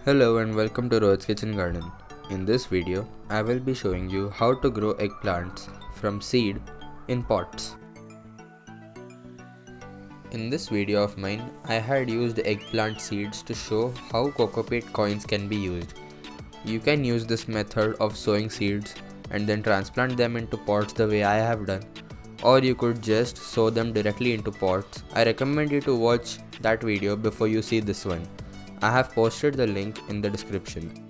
Hello and welcome to Rohit's Kitchen Garden. In this video, I will be showing you how to grow eggplants from seed in pots. In this video of mine, I had used eggplant seeds to show how cocopeat coins can be used. You can use this method of sowing seeds and then transplant them into pots the way I have done, or you could just sow them directly into pots. I recommend you to watch that video before you see this one. I have posted the link in the description.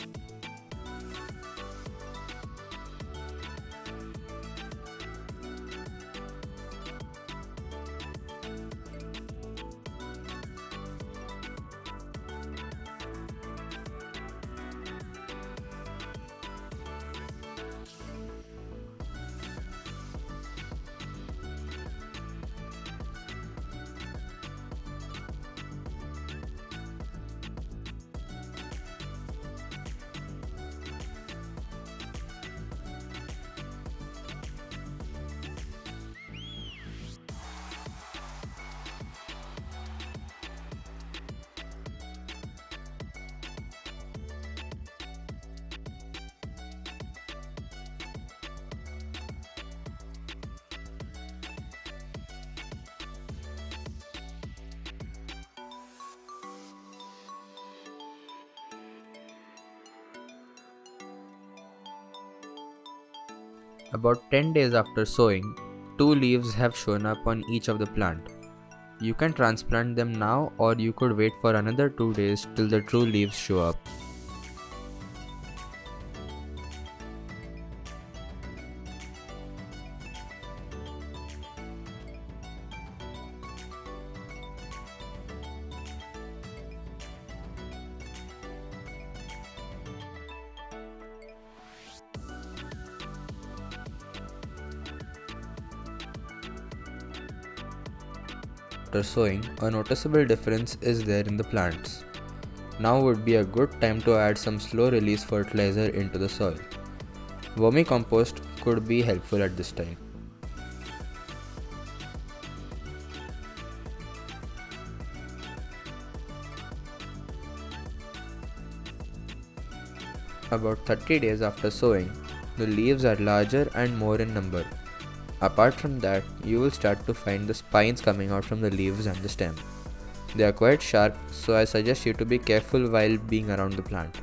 About 10 days after sowing, two leaves have shown up on each of the plant. You can transplant them now, or you could wait for another 2 days till the true leaves show up. After sowing, a noticeable difference is there in the plants. Now would be a good time to add some slow release fertilizer into the soil. Vermicompost could be helpful at this time. About 30 days after sowing, the leaves are larger and more in number. Apart from that, you will start to find the spines coming out from the leaves and the stem. They are quite sharp, so I suggest you to be careful while being around the plant.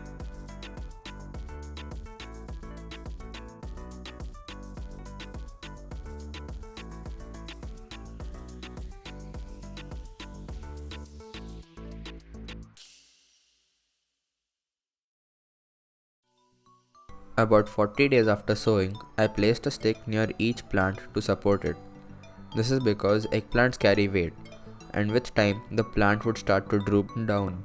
About 40 days after sowing, I placed a stick near each plant to support it. This is because eggplants carry weight, and with time the plant would start to droop down.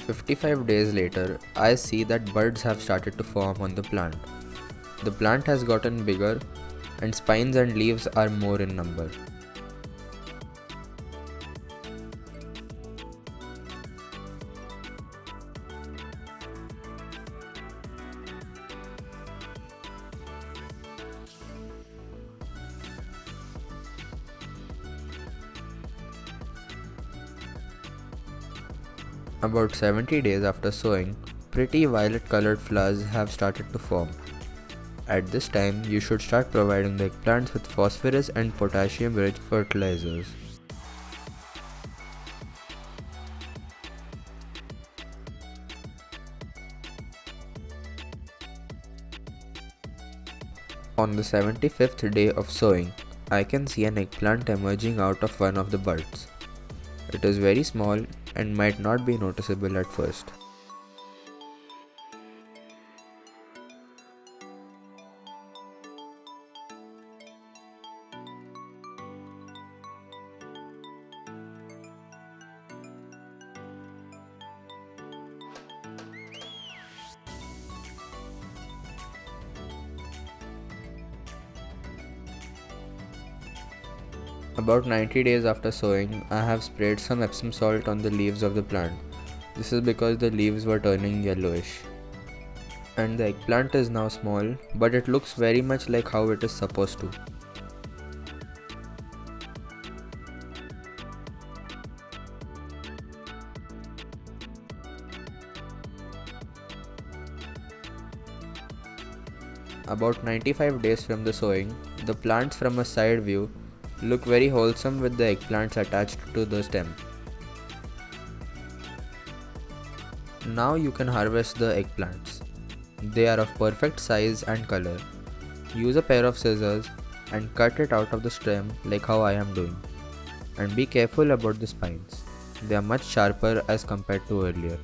"55 days later, I see that buds have started to form on the plant. The plant has gotten bigger and spines and leaves are more in number. About 70 days after sowing, pretty violet colored flowers have started to form. At this time, you should start providing the eggplants with phosphorus and potassium rich fertilizers. On the 75th day of sowing, I can see an eggplant emerging out of one of the buds. It is very small and might not be noticeable at first. About 90 days after sowing, I have sprayed some Epsom salt on the leaves of the plant. This is because the leaves were turning yellowish. And the eggplant is now small, but it looks very much like how it is supposed to. About 95 days from the sowing, the plants from a side view look very wholesome with the eggplants attached to the stem. Now you can harvest the eggplants. They are of perfect size and color. Use a pair of scissors and cut it out of the stem like how I am doing. And be careful about the spines. They are much sharper as compared to earlier.